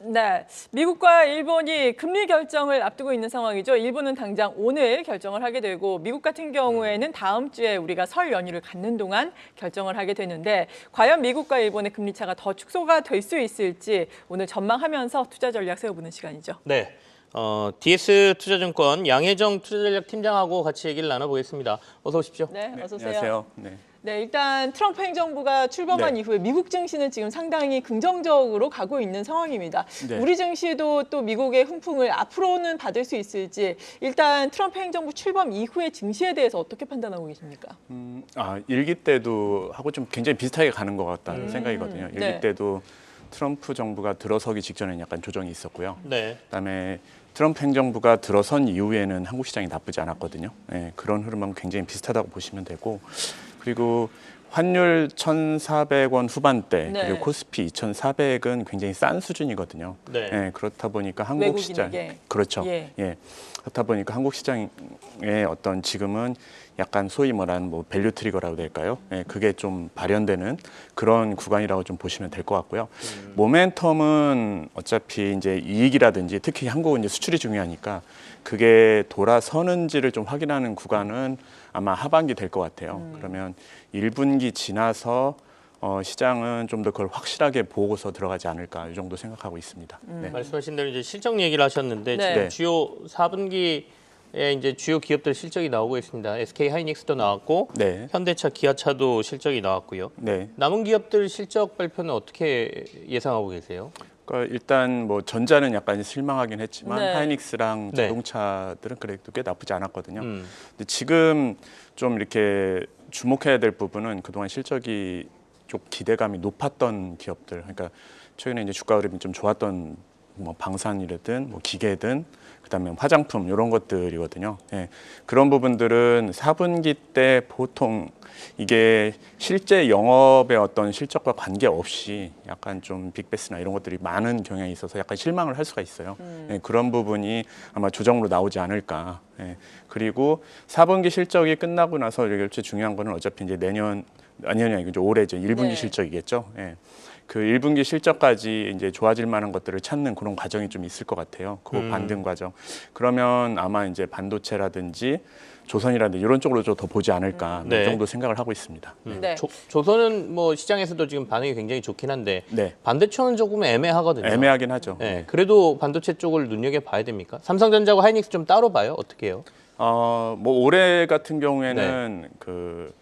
네, 미국과 일본이 금리 결정을 앞두고 있는 상황이죠. 일본은 당장 오늘 결정을 하게 되고 미국 같은 경우에는 다음 주에 우리가 설 연휴를 갖는 동안 결정을 하게 되는데 과연 미국과 일본의 금리 차가 더 축소가 될 수 있을지 오늘 전망하면서 투자 전략 세워보는 시간이죠. 네, DS 투자증권 양혜정 투자전략 팀장하고 같이 얘기를 나눠보겠습니다. 어서 오십시오. 네, 어서 오세요. 안녕하세요. 네. 네, 일단 트럼프 행정부가 출범한 네. 이후에 미국 증시는 지금 상당히 긍정적으로 가고 있는 상황입니다. 네. 우리 증시도 또 미국의 훈풍을 앞으로는 받을 수 있을지 일단 트럼프 행정부 출범 이후의 증시에 대해서 어떻게 판단하고 계십니까? 일기 때도 하고 좀 굉장히 비슷하게 가는 것 같다는 생각이거든요. 일기 네. 때도 트럼프 정부가 들어서기 직전에는 약간 조정이 있었고요. 네. 그다음에 트럼프 행정부가 들어선 이후에는 한국 시장이 나쁘지 않았거든요. 네, 그런 흐름하고 굉장히 비슷하다고 보시면 되고, 그리고 환율 1,400원 후반대 네. 그리고 코스피 2,400은 굉장히 싼 수준이거든요. 네. 그렇다 보니까 한국 시장 외국인에게. 그렇죠. 예. 그렇다 보니까 한국 시장의 어떤 지금은 약간 소위 말하는 뭐 밸류 트리거라고 될까요? 그게 좀 발현되는 그런 구간이라고 좀 보시면 될 것 같고요. 모멘텀은 어차피 이제 이익이라든지 특히 한국은 이제 수출이 중요하니까 그게 돌아서는지를 좀 확인하는 구간은 아마 하반기 될 것 같아요. 그러면 1분기 지나서 시장은 좀 더 그걸 확실하게 보고서 들어가지 않을까 이 정도 생각하고 있습니다. 네. 말씀하신 대로 이제 실적 얘기를 하셨는데 네. 지금 주요 4분기에 이제 주요 기업들 실적이 나오고 있습니다. SK 하이닉스도 나왔고 네. 현대차, 기아차도 실적이 나왔고요. 네. 남은 기업들 실적 발표는 어떻게 예상하고 계세요? 그러니까 일단 뭐 전자는 약간 실망하긴 했지만 네. 하이닉스랑 네. 자동차들은 그래도 꽤 나쁘지 않았거든요. 음. 근데 지금 좀 이렇게 주목해야 될 부분은 그동안 실적이 좀 기대감이 높았던 기업들, 그러니까 최근에 이제 주가 흐름이 좀 좋았던 뭐 방산이든 뭐 기계든 그다음에 화장품 이런 것들이거든요. 그런 부분들은 4분기 때 보통 이게 실제 영업의 어떤 실적과 관계없이 약간 좀 빅베스나 이런 것들이 많은 경향이 있어서 약간 실망을 할 수가 있어요. 그런 부분이 아마 조정으로 나오지 않을까. 그리고 4분기 실적이 끝나고 나서 이게 중요한 거는 어차피 이제 내년 아니요, 이제 올해죠. 1분기 네. 실적이겠죠. 그 1분기 실적까지 이제 좋아질 만한 것들을 찾는 그런 과정이 좀 있을 것 같아요. 그 반등 과정. 그러면 아마 이제 반도체라든지 조선이라든지 이런 쪽으로 좀 더 보지 않을까 네. 이 정도 생각을 하고 있습니다. 네. 조선은 뭐 시장에서도 지금 반응이 굉장히 좋긴 한데 네, 반대초는 조금 애매하거든요. 애매하긴 하죠. 네, 그래도 반도체 쪽을 눈여겨 봐야 됩니까? 삼성전자하고 하이닉스 좀 따로 봐요. 어떻게 해요? 뭐 올해 같은 경우에는 그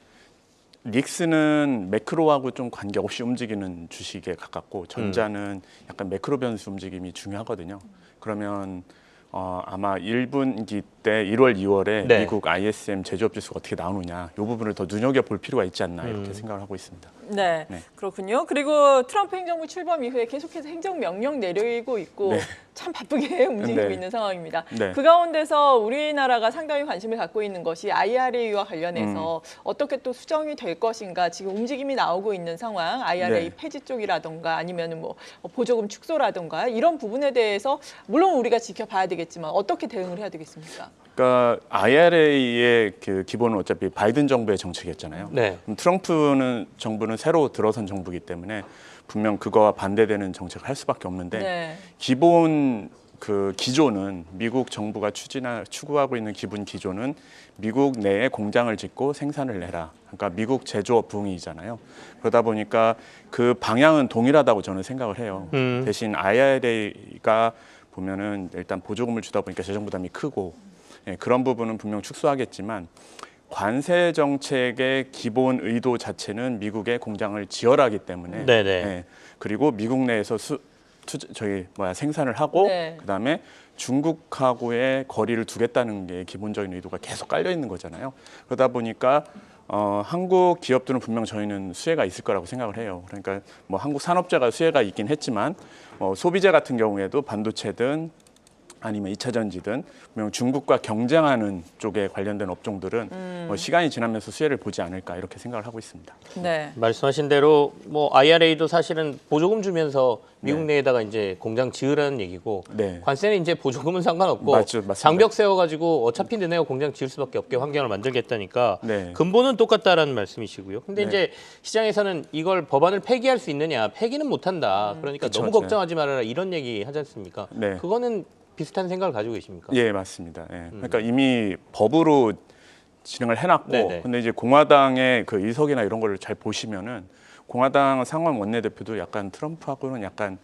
닉스는 매크로하고 좀 관계없이 움직이는 주식에 가깝고 전자는 약간 매크로 변수 움직임이 중요하거든요. 그러면 아마 1분기 때 1월, 2월에 네. 미국 ISM 제조업 지수가 어떻게 나오느냐 이 부분을 더 눈여겨볼 필요가 있지 않나 이렇게 생각을 하고 있습니다. 네, 네. 그렇군요. 그리고 트럼프 행정부 출범 이후에 계속해서 행정명령 내리고 있고 네. 참 바쁘게 움직이고 네. 있는 상황입니다. 네. 그 가운데서 우리나라가 상당히 관심을 갖고 있는 것이 IRA와 관련해서 어떻게 또 수정이 될 것인가 지금 움직임이 나오고 있는 상황, IRA 네. 폐지 쪽이라던가 아니면 뭐 보조금 축소라던가 이런 부분에 대해서 물론 우리가 지켜봐야 되겠지만 어떻게 대응을 해야 되겠습니까? 그러니까 IRA의 그 기본은 어차피 바이든 정부의 정책이었잖아요. 네. 그럼 트럼프 정부는 새로 들어선 정부이기 때문에 분명 그거와 반대되는 정책을 할 수밖에 없는데 네. 기본 그 기조는 미국 정부가 추구하고 있는 기본 기조는 미국 내에 공장을 짓고 생산을 해라. 그러니까 미국 제조업 부흥이잖아요. 그러다 보니까 그 방향은 동일하다고 저는 생각을 해요. 대신 IRA가 보면은 일단 보조금을 주다 보니까 재정 부담이 크고 그런 부분은 분명 축소하겠지만 관세 정책의 기본 의도 자체는 미국의 공장을 지어라기 때문에 네네. 그리고 미국 내에서 생산을 하고 네. 그다음에 중국하고의 거리를 두겠다는 게 기본적인 의도가 계속 깔려 있는 거잖아요. 그러다 보니까 한국 기업들은 분명 저희는 수혜가 있을 거라고 생각을 해요. 그러니까 뭐 한국 산업재가 수혜가 있긴 했지만 소비재 같은 경우에도 반도체든 아니면 2차 전지든 분명 중국과 경쟁하는 쪽에 관련된 업종들은 뭐 시간이 지나면서 수혜를 보지 않을까 이렇게 생각을 하고 있습니다. 네. 말씀하신 대로 뭐 IRA도 사실은 보조금 주면서 미국 내에다가 이제 공장 지으라는 얘기고 네. 관세는 이제 보조금은 상관없고 맞습니다. 장벽 세워가지고 어차피 너네가 공장 지을 수밖에 없게 환경을 만들겠다니까 네. 근본은 똑같다라는 말씀이시고요. 근데 네. 이제 시장에서는 이걸 법안을 폐기할 수 있느냐, 폐기는 못한다. 그러니까 그쵸, 너무 네. 걱정하지 말아라 이런 얘기 하지 않습니까? 네. 그거는 비슷한 생각을 가지고 계십니까? 예, 맞습니다. 예. 그러니까 이미 법으로 진행을 해놨고, 네네. 근데 이제 공화당의 그 의석이나 이런 거를 잘 보시면은 공화당 상원 원내대표도 약간 트럼프하고는 약간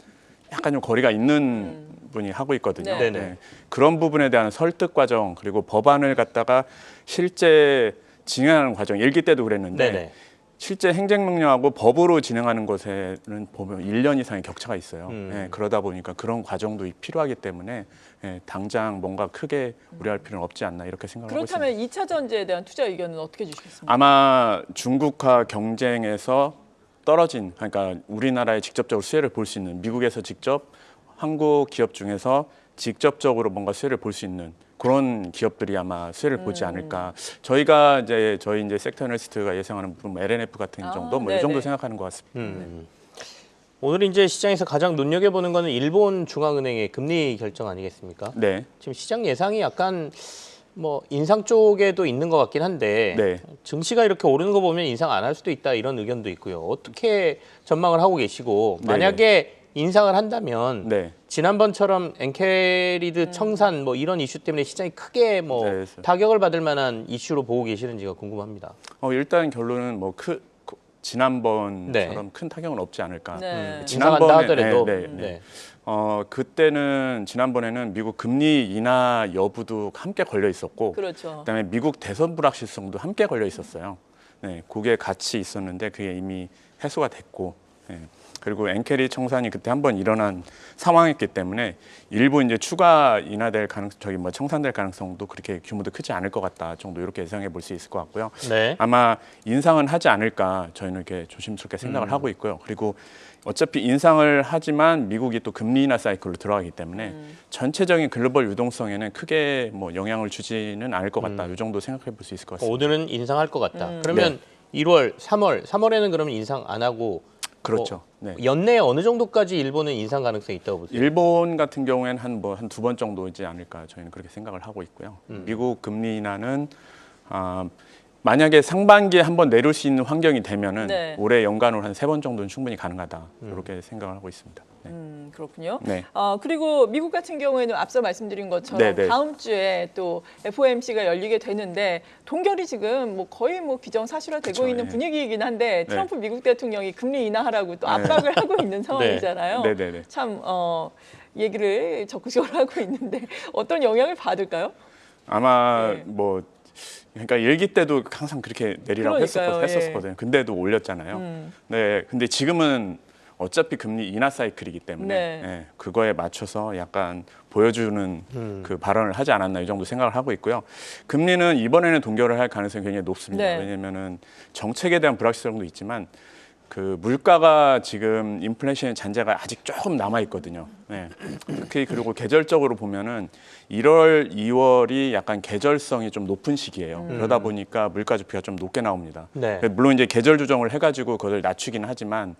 좀 거리가 있는 분이 하고 있거든요. 네. 네네. 그런 부분에 대한 설득 과정 그리고 법안을 갖다가 실제 진행하는 과정, 일기 때도 그랬는데 네네. 실제 행정명령하고 법으로 진행하는 것에는 보면 1년 이상의 격차가 있어요. 예, 그러다 보니까 그런 과정도 필요하기 때문에 예, 당장 뭔가 크게 우려할 필요는 없지 않나 이렇게 생각하고 있습니다. 그렇다면 2차 전지에 대한 투자 의견은 어떻게 주시겠습니까? 아마 중국과 경쟁에서 떨어진, 그러니까 우리나라에 직접적으로 수혜를 볼 수 있는, 미국에서 직접 한국 기업 중에서 직접적으로 뭔가 수혜를 볼 수 있는 그런 기업들이 아마 수혜를 보지 않을까. 저희 이제 섹터 애널리스트가 예상하는 부분, LNF 같은 정도, 뭐 이 정도 네네. 생각하는 것 같습니다. 오늘 이제 시장에서 가장 눈여겨보는 거는 일본 중앙은행의 금리 결정 아니겠습니까? 네, 지금 시장 예상이 약간 뭐 인상 쪽에도 있는 것 같긴 한데 네. 증시가 이렇게 오르는 거 보면 인상 안 할 수도 있다 이런 의견도 있고요. 어떻게 전망을 하고 계시고 만약에 인상을 한다면 네. 지난번처럼 엔캐리드 청산 뭐 이런 이슈 때문에 시장이 크게 뭐 네, 타격을 받을 만한 이슈로 보고 계시는지가 궁금합니다. 일단 결론은 뭐 지난번처럼 네. 큰 타격은 없지 않을까. 네. 인상한다 하더라도 네, 네, 네. 그때는 지난번에는 미국 금리 인하 여부도 함께 걸려 있었고, 그렇죠. 그다음에 미국 대선 불확실성도 함께 걸려 있었어요. 네, 그게 같이 있었는데 그게 이미 해소가 됐고, 네. 그리고 엔캐리 청산이 그때 한번 일어난 상황이었기 때문에 일부 이제 추가 인하될 청산될 가능성도 그렇게 규모도 크지 않을 것 같다 정도 이렇게 예상해 볼 수 있을 것 같고요. 네. 아마 인상은 하지 않을까 저희는 이렇게 조심스럽게 생각을 하고 있고요. 그리고 어차피 인상을 하지만 미국이 또 금리 인하 사이클로 들어가기 때문에 전체적인 글로벌 유동성에는 크게 뭐 영향을 주지는 않을 것 같다. 이 정도 생각해 볼 수 있을 것 같습니다. 오늘은 인상할 것 같다. 그러면 1월, 3월에는 그러면 인상 안 하고 그렇죠. 뭐 네. 연내에 어느 정도까지 일본은 인상 가능성이 있다고 보세요? 일본 같은 경우에는 한 두 번 정도이지 않을까 저희는 그렇게 생각을 하고 있고요. 미국 금리 인하는 만약에 상반기에 한번 내릴 수 있는 환경이 되면은 네. 올해 연간으로 한 3번 정도는 충분히 가능하다. 이렇게 생각을 하고 있습니다. 네. 그렇군요. 네. 그리고 미국 같은 경우에는 앞서 말씀드린 것처럼 네네. 다음 주에 또 FOMC가 열리게 되는데 동결이 지금 뭐 거의 뭐 기정사실화되고 그쵸, 있는 예. 분위기이긴 한데 네. 트럼프 미국 대통령이 금리 인하하라고 또 압박을 하고 있는 상황이잖아요. 네네네. 참 얘기를 적극적으로 하고 있는데 어떤 영향을 받을까요? 아마 네. 뭐 그러니까 일기 때도 항상 그렇게 내리라고 그러니까요, 했었거든요. 근데도 올렸잖아요. 네, 근데 지금은 어차피 금리 인하 사이클이기 때문에 네. 예, 그거에 맞춰서 약간 보여주는 그 발언을 하지 않았나 이 정도 생각을 하고 있고요. 금리는 이번에는 동결을 할 가능성이 굉장히 높습니다. 네. 왜냐하면은 정책에 대한 불확실성도 있지만 그 물가가 지금 인플레이션 잔재가 아직 조금 남아 있거든요. 네. 특히 그리고 계절적으로 보면은 1월, 2월이 약간 계절성이 좀 높은 시기예요. 그러다 보니까 물가 지표가 좀 높게 나옵니다. 네. 물론 이제 계절 조정을 해가지고 그걸 낮추기는 하지만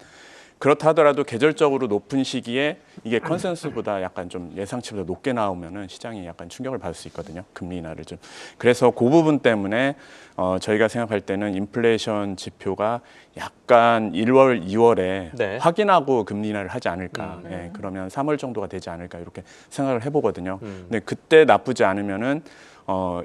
그렇다 하더라도 계절적으로 높은 시기에 이게 컨센서스보다 약간 좀 예상치보다 높게 나오면은 시장이 약간 충격을 받을 수 있거든요. 금리 인하를 좀. 그래서 그 부분 때문에 저희가 생각할 때는 인플레이션 지표가 약간 1월, 2월에 네. 확인하고 금리 인하를 하지 않을까. 예, 그러면 3월 정도가 되지 않을까 이렇게 생각을 해보거든요. 근데 그때 나쁘지 않으면은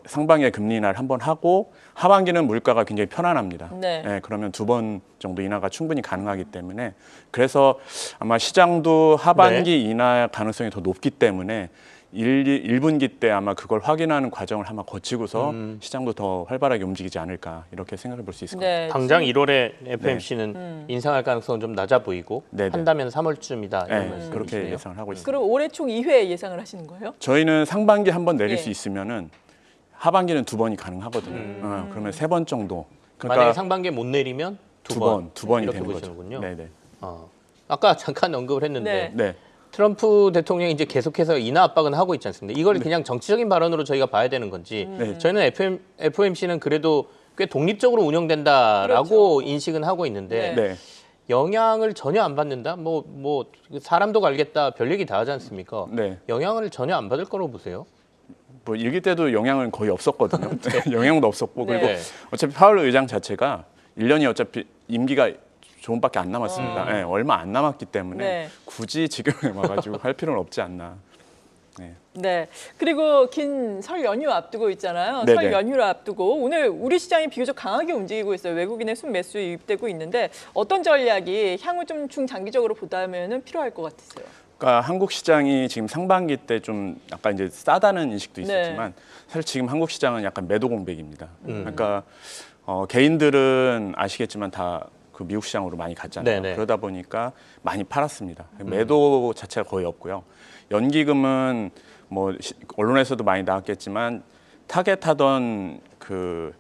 상반기에 금리 인하를 한번 하고 하반기는 물가가 굉장히 편안합니다. 네. 예, 그러면 2번 정도 인하가 충분히 가능하기 때문에 그래서 아마 시장도 하반기 인하 가능성이 더 높기 때문에 1분기 때 아마 그걸 확인하는 과정을 한번 거치고서 시장도 더 활발하게 움직이지 않을까 이렇게 생각해 볼 수 있을 것 같아요. 네. 당장 1월에 FMC는 인상할 가능성은 좀 낮아 보이고 네네. 한다면 3월쯤이다 이런 네, 말씀이시네요. 그렇게 예상을 하고 있습니다. 그럼 올해 총 2회 예상을 하시는 거예요? 저희는 상반기 한번 내릴 예. 수 있으면은 하반기는 2번이 가능하거든요. 그러면 3번 정도. 만약에 상반기에 못 내리면 두 번 두 번이 이렇게 되는 보시는군요. 거죠. 네네. 아까 잠깐 언급을 했는데 네. 네. 트럼프 대통령이 이제 계속해서 인하 압박은 하고 있지 않습니까? 이걸 그냥 정치적인 발언으로 저희가 봐야 되는 건지 네. 저희는 FOMC는 그래도 꽤 독립적으로 운영된다라고 그렇죠. 인식은 하고 있는데 네. 영향을 전혀 안 받는다? 뭐 사람도 갈겠다 별 얘기 다 하지 않습니까? 네. 영향을 전혀 안 받을 거라고 보세요? 뭐 일기 때도 영향은 거의 없었거든요. 영향도 없었고 그리고 네. 어차피 파월 의장 자체가 1년이 어차피 임기가 조금밖에 안 남았습니다. 네, 얼마 안 남았기 때문에 네. 굳이 지금 와가지고 할 필요는 없지 않나. 네. 네. 그리고 긴 설 연휴 앞두고 있잖아요. 네네. 설 연휴를 앞두고 오늘 우리 시장이 비교적 강하게 움직이고 있어요. 외국인의 순매수 유입되고 있는데 어떤 전략이 향후 좀 중장기적으로 보다면은 필요할 것 같으세요? 그러니까 한국 시장이 지금 상반기 때 좀 약간 이제 싸다는 인식도 있었지만 사실 지금 한국 시장은 약간 매도 공백입니다. 그러니까 개인들은 아시겠지만 다 그 미국 시장으로 많이 갔잖아요. 네네. 그러다 보니까 많이 팔았습니다. 매도 자체가 거의 없고요. 연기금은 뭐 언론에서도 많이 나왔겠지만 타겟하던 그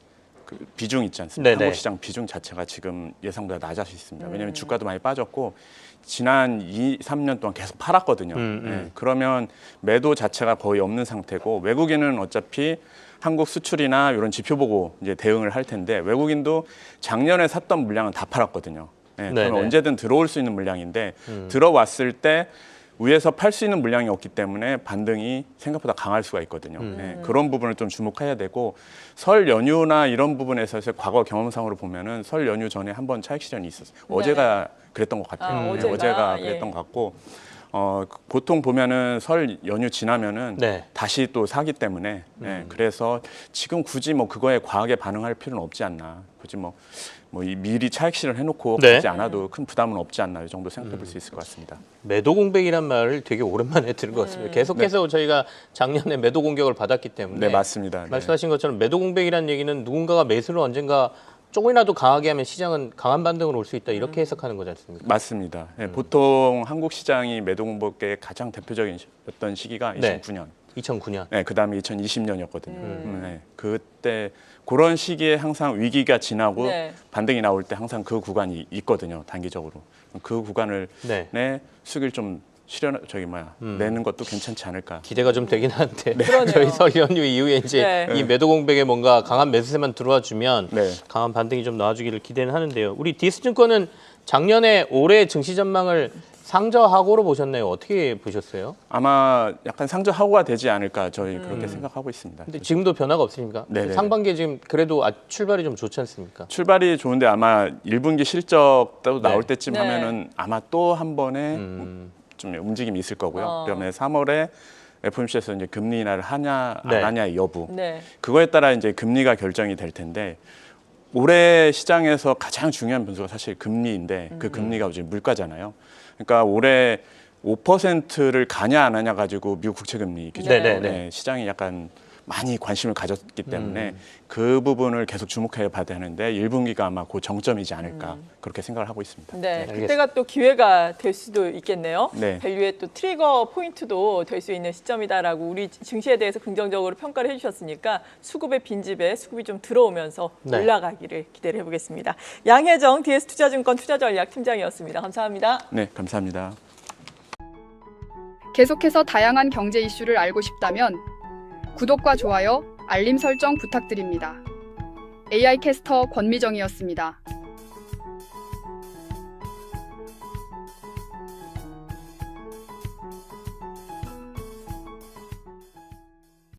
비중 있지 않습니까? 네네. 한국 시장 비중 자체가 지금 예상보다 낮아져 있습니다. 왜냐하면 주가도 많이 빠졌고 지난 2, 3년 동안 계속 팔았거든요. 네, 그러면 매도 자체가 거의 없는 상태고 외국인은 어차피 한국 수출이나 이런 지표 보고 이제 대응을 할 텐데 외국인도 작년에 샀던 물량은 다 팔았거든요. 네, 네네. 그러면 언제든 들어올 수 있는 물량인데 들어왔을 때 위에서 팔 수 있는 물량이 없기 때문에 반등이 생각보다 강할 수가 있거든요. 네, 그런 부분을 좀 주목해야 되고 설 연휴나 이런 부분에서 과거 경험상으로 보면은 설 연휴 전에 한번 차익 실현이 있었어요. 어제가 그랬던 것 같아요. 네, 어제가 그랬던 것 같고 보통 보면은 설 연휴 지나면은 네. 다시 또 사기 때문에 그래서 지금 굳이 뭐 그거에 과하게 반응할 필요는 없지 않나. 굳이 뭐 미리 차익 실현 해놓고 네. 가지 않아도 큰 부담은 없지 않나 이 정도 생각해 볼 수 있을 것 같습니다. 매도 공백이란 말을 되게 오랜만에 들은 것 같습니다. 계속해서 저희가 작년에 매도 공격을 받았기 때문에 네, 맞습니다. 네. 말씀하신 것처럼 매도 공백이라는 얘기는 누군가가 매수를 언젠가 조금이라도 강하게 하면 시장은 강한 반등으로 올 수 있다 이렇게 해석하는 거지 않습니까? 맞습니다. 네, 보통 한국 시장이 매도 공백의 가장 대표적이었던 시기가 네. 2009년. 2009년. 네, 그다음에 2020년이었거든요. 네, 그때 그런 시기에 항상 위기가 지나고 네. 반등이 나올 때 항상 그 구간이 있거든요. 단기적으로. 그 구간을 네. 수익을 좀 내는 것도 괜찮지 않을까. 기대가 좀 되긴 하는데 그러네요. 저희 설 연휴 이후에 이제 네. 이 매도 공백에 뭔가 강한 매수세만 들어와 주면 네. 강한 반등이 좀 나와주기를 기대는 하는데요. 우리 디스증권은 작년에 올해 증시 전망을 상저하고로 보셨나요? 어떻게 보셨어요? 아마 약간 상저하고가 되지 않을까 저희 그렇게 생각하고 있습니다. 근데 지금도 변화가 없으니까 네네네. 상반기에 지금 그래도 출발이 좀 좋지 않습니까? 출발이 좋은데 아마 1분기 실적도 나올 네. 때쯤 네. 하면은 아마 또 한 번에 좀 움직임이 있을 거고요. 그다음에 3월에 FOMC에서 이제 금리 인하를 하냐 네. 안 하냐의 여부. 네. 그거에 따라 이제 금리가 결정이 될 텐데 올해 시장에서 가장 중요한 변수가 사실 금리인데 그 금리가 이제 물가잖아요. 그러니까 올해 5%를 가냐 안 하냐 가지고 미국 국채 금리 기준으로 네네네. 시장이 약간 많이 관심을 가졌기 때문에 그 부분을 계속 주목해 봐야 되는데 1분기가 아마 그 정점이지 않을까 그렇게 생각을 하고 있습니다. 네, 알겠습니다. 그때가 또 기회가 될 수도 있겠네요. 네. 밸류의 또 트리거 포인트도 될 수 있는 시점이다라고 우리 증시에 대해서 긍정적으로 평가를 해주셨으니까 수급의 빈집에 수급이 좀 들어오면서 네. 올라가기를 기대를 해보겠습니다. 양혜정 DS투자증권 투자전략팀장이었습니다. 감사합니다. 네, 감사합니다. 계속해서 다양한 경제 이슈를 알고 싶다면 구독과 좋아요, 알림 설정 부탁드립니다. AI 캐스터 권미정이었습니다.